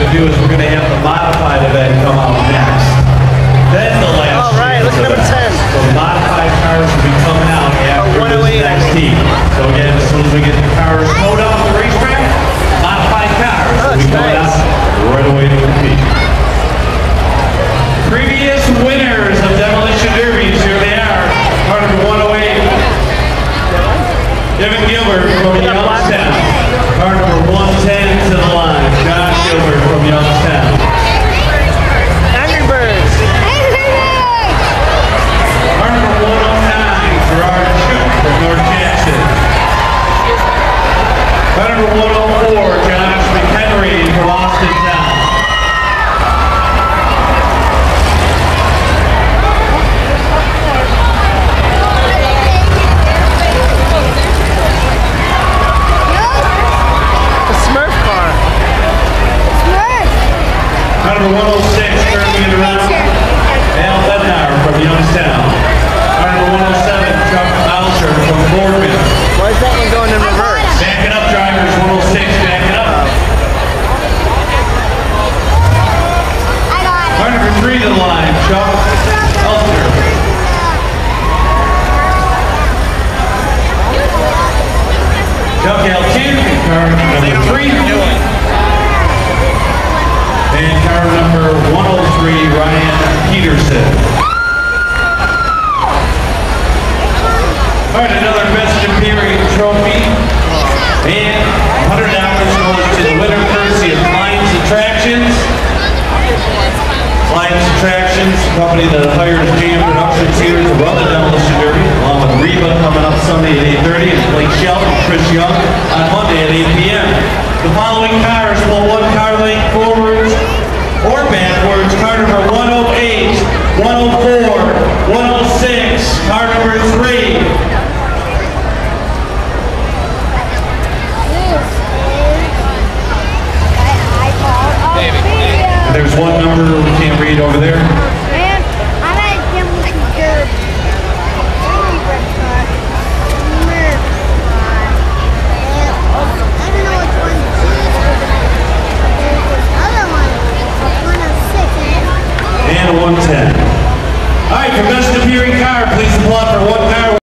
to do is we're going to have the modified event come out next. Then the last. All right, look at number 10. So the modified cars will be coming out after this next heat. So again, as soon as we get the cars towed off the racetrack, modified cars will be coming out right away to compete. Previous winners of Demolition Derbies, here they are. Car number 108, Devin Gilbert from Youngstown. Car number 110 to the line, John Gilbert from Youngstown. Angry Birds. Car number 109, Gerard Shook from North Jackson. Car number 104, Josh McHenry from Austin Town. Number 106, currently in the round, Al Bednar from Youngstown. Number 107, Chuck Boucher from Boardman. Why is that one going in reverse? Back it up, drivers. 106, back it up. Car number 3 to the line, Chuck Elster. Chuck Elkin, car number 3. And car number 103, Ryan Peterson. All right, another Best Appearing trophy. And $100 goes to the winner courtesy of Lions Attractions. Lions Attractions, a company that hires GM Productions here to run the Demolition Derby, along with Reba coming up Sunday at 8:30 and Blake Shelton and Chris Young on Monday at 8 p.m. The following cars will one car